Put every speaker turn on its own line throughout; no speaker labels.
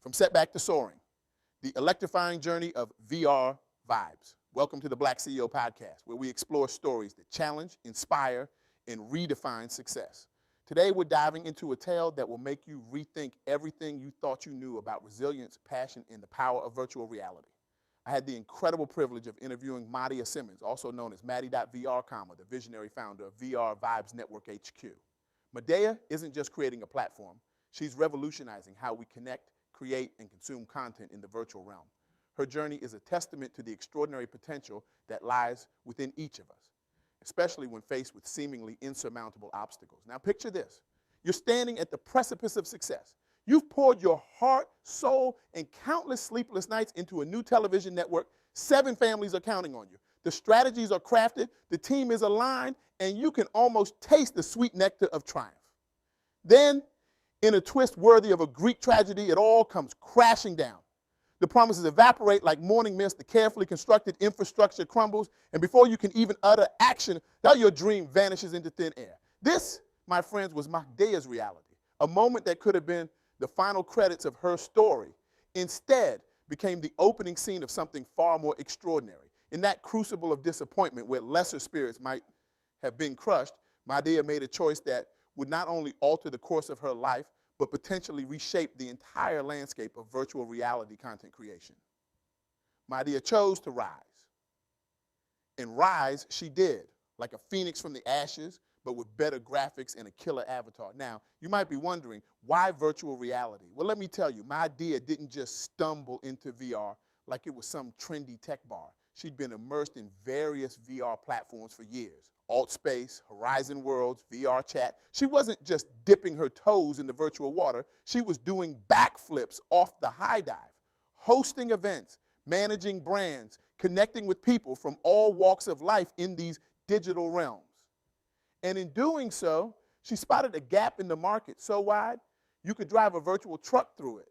From setback to soaring, the electrifying journey of VR vibes. Welcome to the BlackCEO Podcast, where we explore stories that challenge, inspire, and redefine success. Today, we're diving into a tale that will make you rethink everything you thought you knew about resilience, passion, and the power of virtual reality. I had the incredible privilege of interviewing Mahdea Simmons, also known as Maddie.VR, the visionary founder of VR Vibes Network HQ. Mahdea isn't just creating a platform, she's revolutionizing how we connect, create, and consume content in the virtual realm. Her journey is a testament to the extraordinary potential that lies within each of us, especially when faced with seemingly insurmountable obstacles. Now picture this. You're standing at the precipice of success. You've poured your heart, soul, and countless sleepless nights into a new television network. 7 families are counting on you. The strategies are crafted, the team is aligned, and you can almost taste the sweet nectar of triumph. Then, in a twist worthy of a Greek tragedy, it all comes crashing down. The promises evaporate like morning mist, the carefully constructed infrastructure crumbles, and before you can even utter action, now your dream vanishes into thin air. This, my friends, was Mahdea's reality, a moment that could have been the final credits of her story, instead became the opening scene of something far more extraordinary. In that crucible of disappointment where lesser spirits might have been crushed, Mahdea made a choice that would not only alter the course of her life, but potentially reshape the entire landscape of virtual reality content creation. Mahdea chose to rise. And rise she did, like a phoenix from the ashes, but with better graphics and a killer avatar. Now, you might be wondering, why virtual reality? Well, let me tell you, Mahdea didn't just stumble into VR like it was some trendy tech bar. She'd been immersed in various VR platforms for years. AltSpace, Horizon Worlds, VR Chat. She wasn't just dipping her toes in the virtual water. She was doing backflips off the high dive, hosting events, managing brands, connecting with people from all walks of life in these digital realms. And in doing so, she spotted a gap in the market so wide, you could drive a virtual truck through it.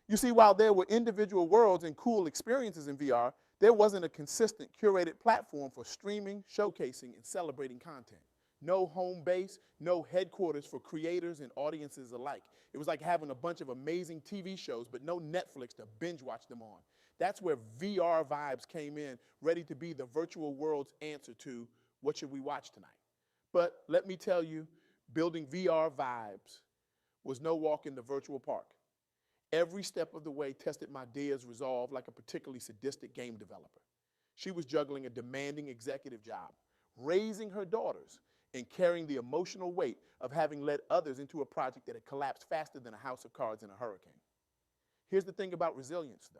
You see, while there were individual worlds and cool experiences in VR, there wasn't a consistent curated platform for streaming, showcasing, and celebrating content. No home base, no headquarters for creators and audiences alike. It was like having a bunch of amazing TV shows, but no Netflix to binge watch them on. That's where VR Vibes came in, ready to be the virtual world's answer to what should we watch tonight. But let me tell you, building VR Vibes was no walk in the virtual park. Every step of the way tested Mahdea's resolve like a particularly sadistic game developer. She was juggling a demanding executive job, raising her daughters, and carrying the emotional weight of having led others into a project that had collapsed faster than a house of cards in a hurricane. Here's the thing about resilience, though.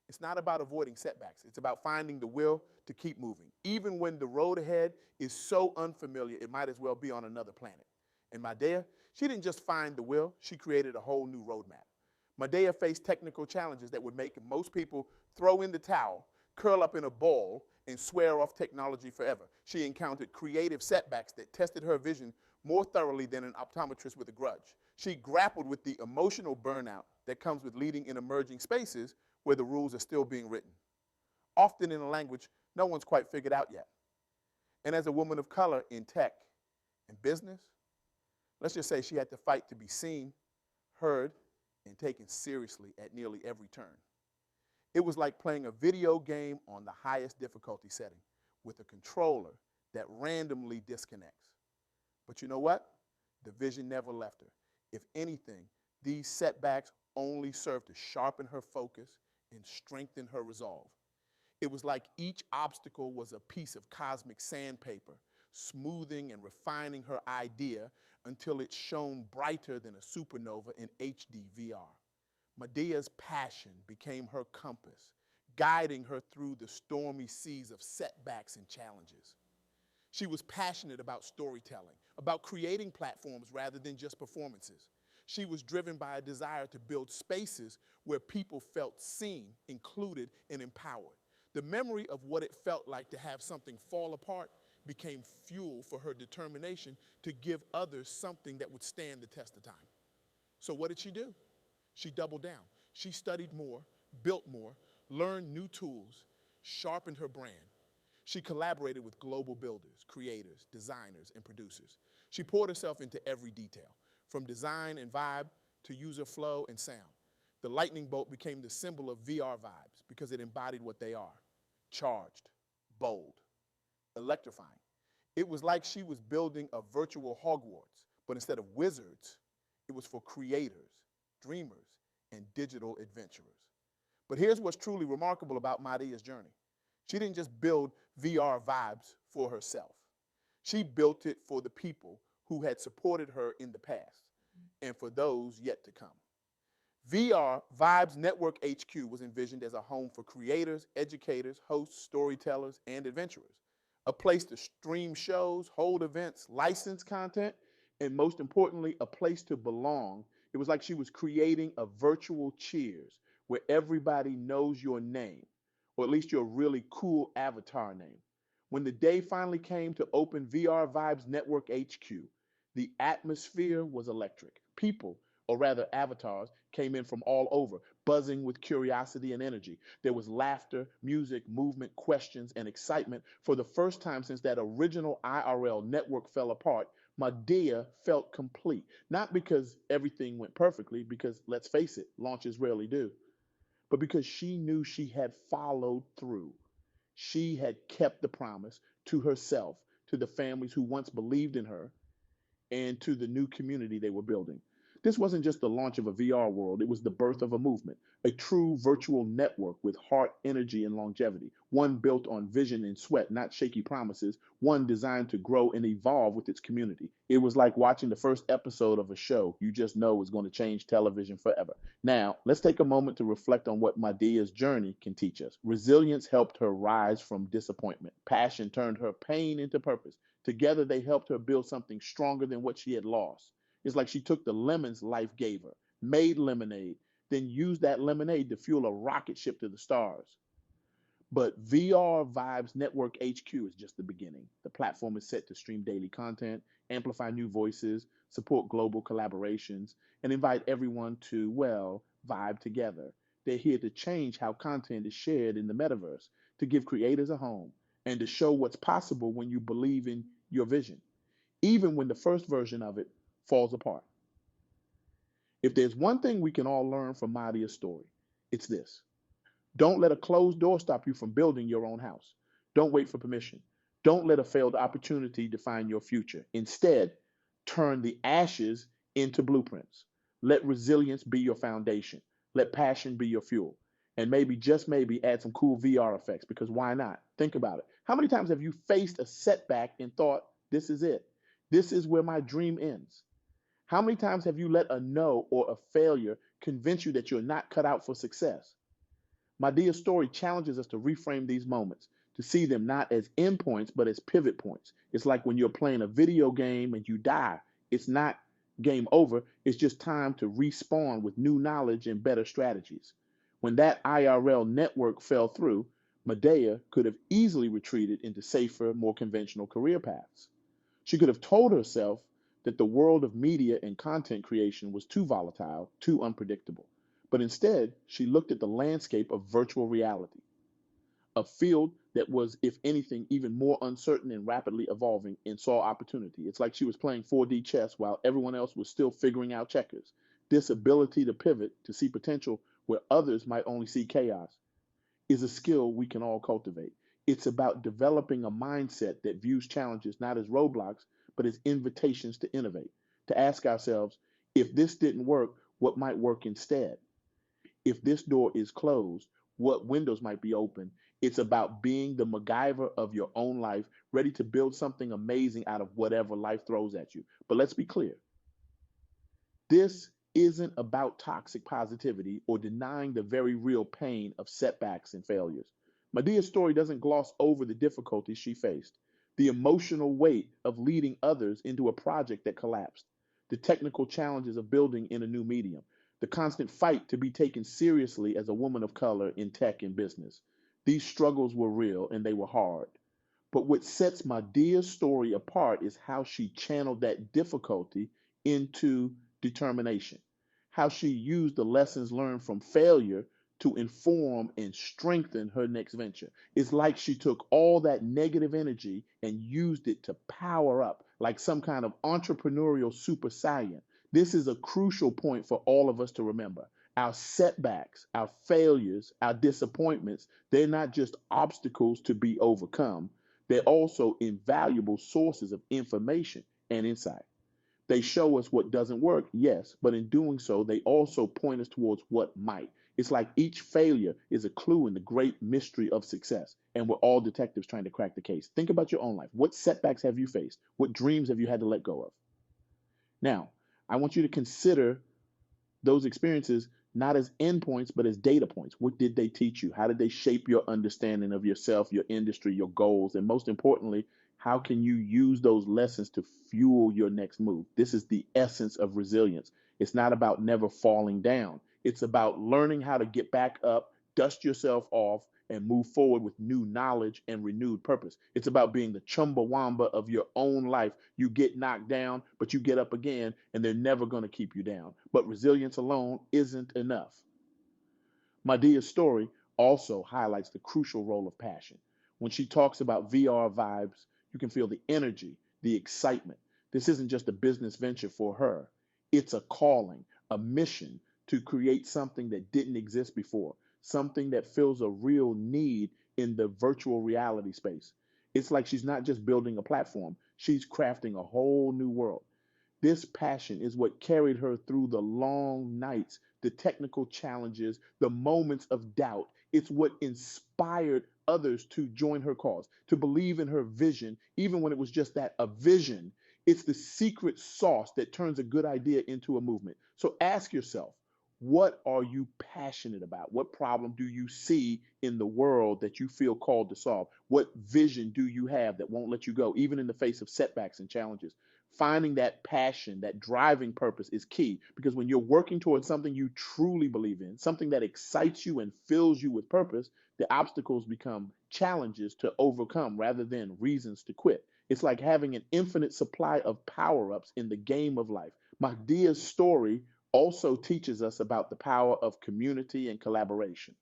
It's not about avoiding setbacks. It's about finding the will to keep moving. Even when the road ahead is so unfamiliar, it might as well be on another planet. And Mahdea, she didn't just find the will, she created a whole new roadmap. Mahdea faced technical challenges that would make most people throw in the towel, curl up in a ball, and swear off technology forever. She encountered creative setbacks that tested her vision more thoroughly than an optometrist with a grudge. She grappled with the emotional burnout that comes with leading in emerging spaces where the rules are still being written, often in a language no one's quite figured out yet. And as a woman of color in tech and business, let's just say she had to fight to be seen, heard, and taken seriously at nearly every turn. It was like playing a video game on the highest difficulty setting with a controller that randomly disconnects. But you know what? The vision never left her. If anything, these setbacks only served to sharpen her focus and strengthen her resolve. It was like each obstacle was a piece of cosmic sandpaper, smoothing and refining her idea until it shone brighter than a supernova in HD VR. Mahdea's passion became her compass, guiding her through the stormy seas of setbacks and challenges. She was passionate about storytelling, about creating platforms rather than just performances. She was driven by a desire to build spaces where people felt seen, included, and empowered. The memory of what it felt like to have something fall apart became fuel for her determination to give others something that would stand the test of time. So what did she do? She doubled down. She studied more, built more, learned new tools, sharpened her brand. She collaborated with global builders, creators, designers, and producers. She poured herself into every detail, from design and vibe to user flow and sound. The lightning bolt became the symbol of VR vibes because it embodied what they are: charged, bold, electrifying. It was like she was building a virtual Hogwarts, but instead of wizards, it was for creators, dreamers, and digital adventurers. But here's what's truly remarkable about Mahdea's journey. She didn't just build VR vibes for herself. She built it for the people who had supported her in the past and for those yet to come. VR Vibes Network HQ was envisioned as a home for creators, educators, hosts, storytellers, and adventurers. A place to stream shows, hold events, license content, and most importantly, a place to belong. It was like she was creating a virtual Cheers where everybody knows your name, or at least your really cool avatar name. When the day finally came to open VR Vibes Network HQ, the atmosphere was electric. People, or rather avatars, came in from all over, buzzing with curiosity and energy. There was laughter, music, movement, questions, and excitement. For the first time since that original IRL network fell apart, Mahdea felt complete. Not because everything went perfectly, because let's face it, launches rarely do, but because she knew she had followed through. She had kept the promise to herself, to the families who once believed in her, and to the new community they were building. This wasn't just the launch of a VR world, it was the birth of a movement, a true virtual network with heart, energy, and longevity, one built on vision and sweat, not shaky promises, one designed to grow and evolve with its community. It was like watching the first episode of a show you just know is going to change television forever. Now, let's take a moment to reflect on what Mahdea's journey can teach us. Resilience helped her rise from disappointment. Passion turned her pain into purpose. Together, they helped her build something stronger than what she had lost. It's like she took the lemons life gave her, made lemonade, then used that lemonade to fuel a rocket ship to the stars. But VR Vibes Network HQ is just the beginning. The platform is set to stream daily content, amplify new voices, support global collaborations, and invite everyone to, well, vibe together. They're here to change how content is shared in the metaverse, to give creators a home, and to show what's possible when you believe in your vision, even when the first version of it falls apart. If there's one thing we can all learn from Mahdea's story, it's this. Don't let a closed door stop you from building your own house. Don't wait for permission. Don't let a failed opportunity define your future. Instead, turn the ashes into blueprints. Let resilience be your foundation. Let passion be your fuel. And maybe, just maybe, add some cool VR effects, because why not? Think about it. How many times have you faced a setback and thought, this is it? This is where my dream ends? How many times have you let a no or a failure convince you that you're not cut out for success? Mahdea's story challenges us to reframe these moments, to see them not as endpoints, but as pivot points. It's like when you're playing a video game and you die. It's not game over. It's just time to respawn with new knowledge and better strategies. When that IRL network fell through, Mahdea could have easily retreated into safer, more conventional career paths. She could have told herself that the world of media and content creation was too volatile, too unpredictable. But instead, she looked at the landscape of virtual reality, a field that was, if anything, even more uncertain and rapidly evolving, and saw opportunity. It's like she was playing 4D chess while everyone else was still figuring out checkers. This ability to pivot, to see potential where others might only see chaos, is a skill we can all cultivate. It's about developing a mindset that views challenges not as roadblocks, but as invitations to innovate, to ask ourselves, if this didn't work, what might work instead? If this door is closed, what windows might be open? It's about being the MacGyver of your own life, ready to build something amazing out of whatever life throws at you. But let's be clear. This isn't about toxic positivity or denying the very real pain of setbacks and failures. Mahdea's story doesn't gloss over the difficulties she faced, the emotional weight of leading others into a project that collapsed, the technical challenges of building in a new medium, the constant fight to be taken seriously as a woman of color in tech and business. These struggles were real and they were hard. But what sets Mahdea's story apart is how she channeled that difficulty into determination, how she used the lessons learned from failure to inform and strengthen her next venture. It's like she took all that negative energy and used it to power up, like some kind of entrepreneurial super saiyan. This is a crucial point for all of us to remember. Our setbacks, our failures, our disappointments, they're not just obstacles to be overcome, they're also invaluable sources of information and insight. They show us what doesn't work, yes, but in doing so, they also point us towards what might. It's like each failure is a clue in the great mystery of success, and we're all detectives trying to crack the case. Think about your own life. What setbacks have you faced? What dreams have you had to let go of? Now, I want you to consider those experiences not as endpoints, but as data points. What did they teach you? How did they shape your understanding of yourself, your industry, your goals? And most importantly, how can you use those lessons to fuel your next move? This is the essence of resilience. It's not about never falling down. It's about learning how to get back up, dust yourself off, and move forward with new knowledge and renewed purpose. It's about being the Chumbawamba of your own life. You get knocked down, but you get up again, and they're never going to keep you down. But resilience alone isn't enough. Mahdea's story also highlights the crucial role of passion. When she talks about VR vibes, you can feel the energy, the excitement. This isn't just a business venture for her, it's a calling, a mission to create something that didn't exist before, something that fills a real need in the virtual reality space. It's like she's not just building a platform, she's crafting a whole new world. This passion is what carried her through the long nights, the technical challenges, the moments of doubt. It's what inspired others to join her cause, to believe in her vision, even when it was just that, a vision. It's the secret sauce that turns a good idea into a movement. So ask yourself, what are you passionate about? What problem do you see in the world that you feel called to solve? What vision do you have that won't let you go, even in the face of setbacks and challenges? Finding that passion, that driving purpose is key, because when you're working towards something you truly believe in, something that excites you and fills you with purpose, the obstacles become challenges to overcome rather than reasons to quit. It's like having an infinite supply of power ups in the game of life. Mahdia's story also teaches us about the power of community and collaboration.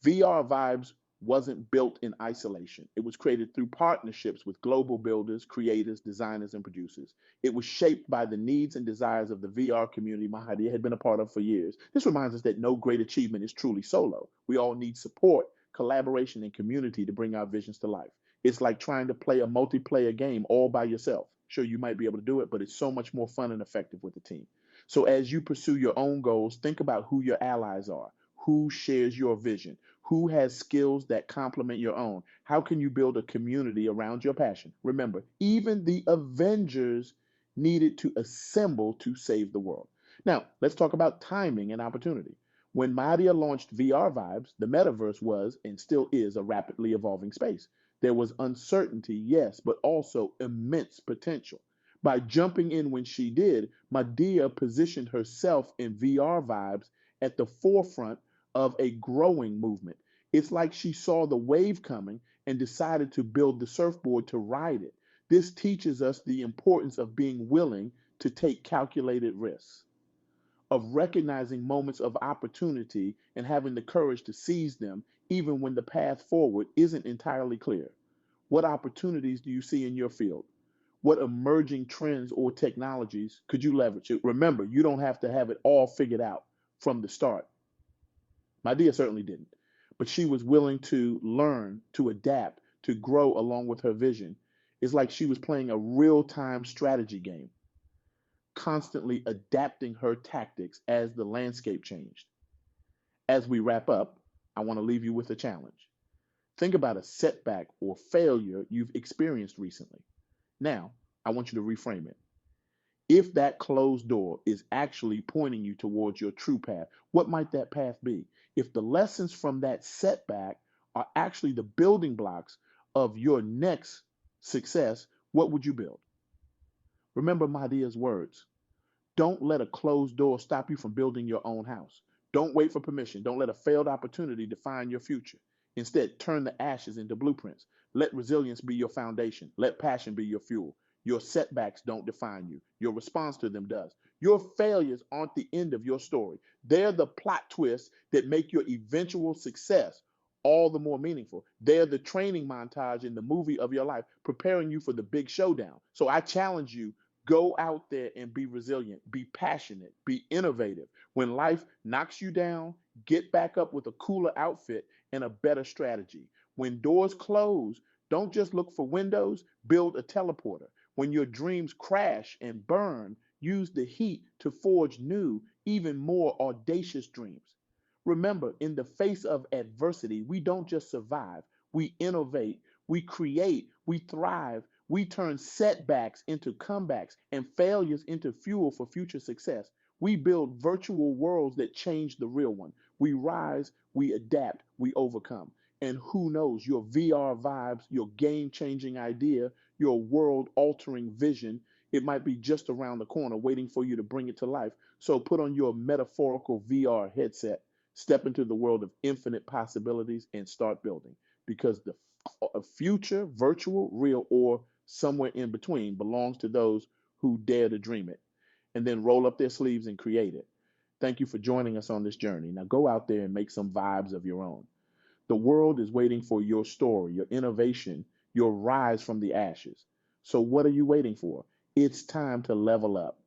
VR Vibes wasn't built in isolation. It was created through partnerships with global builders, creators, designers, and producers. It was shaped by the needs and desires of the VR community Mahdea had been a part of for years. This reminds us that no great achievement is truly solo. We all need support, collaboration, and community to bring our visions to life. It's like trying to play a multiplayer game all by yourself. Sure, you might be able to do it, but it's so much more fun and effective with a team. So as you pursue your own goals, think about who your allies are, who shares your vision, who has skills that complement your own? How can you build a community around your passion? Remember, even the Avengers needed to assemble to save the world. Now, let's talk about timing and opportunity. When Mahdea launched VR Vibes, the metaverse was and still is a rapidly evolving space. There was uncertainty, yes, but also immense potential. By jumping in when she did, Mahdea positioned herself in VR Vibes at the forefront of a growing movement. It's like she saw the wave coming and decided to build the surfboard to ride it. This teaches us the importance of being willing to take calculated risks, of recognizing moments of opportunity and having the courage to seize them, even when the path forward isn't entirely clear. What opportunities do you see in your field? What emerging trends or technologies could you leverage? Remember, you don't have to have it all figured out from the start. Mahdea certainly didn't, but she was willing to learn, to adapt, to grow along with her vision. It's like she was playing a real time strategy game, constantly adapting her tactics as the landscape changed. As we wrap up, I want to leave you with a challenge. Think about a setback or failure you've experienced recently. Now, I want you to reframe it. If that closed door is actually pointing you towards your true path, what might that path be? If the lessons from that setback are actually the building blocks of your next success, what would you build? Remember Mahdia's words. Don't let a closed door stop you from building your own house. Don't wait for permission. Don't let a failed opportunity define your future. Instead, turn the ashes into blueprints. Let resilience be your foundation. Let passion be your fuel. Your setbacks don't define you. Your response to them does. Your failures aren't the end of your story. They're the plot twists that make your eventual success all the more meaningful. They're the training montage in the movie of your life, preparing you for the big showdown. So I challenge you, Go out there and be resilient, be passionate, be innovative. When life knocks you down, get back up with a cooler outfit and a better strategy. When doors close, don't just look for windows, build a teleporter. When your dreams crash and burn, use the heat to forge new, even more audacious dreams. Remember, in the face of adversity, we don't just survive, we innovate, we create, we thrive, we turn setbacks into comebacks and failures into fuel for future success. We build virtual worlds that change the real one. We rise, we adapt, we overcome. And who knows, your VR vibes, your game changing idea, your world altering vision, it might be just around the corner waiting for you to bring it to life. So put on your metaphorical VR headset, step into the world of infinite possibilities, and start building. Because the future, virtual, real, or somewhere in between, belongs to those who dare to dream it and then roll up their sleeves and create it. Thank you for joining us on this journey. Now go out there and make some vibes of your own. The world is waiting for your story, your innovation, your rise from the ashes. So what are you waiting for? It's time to level up.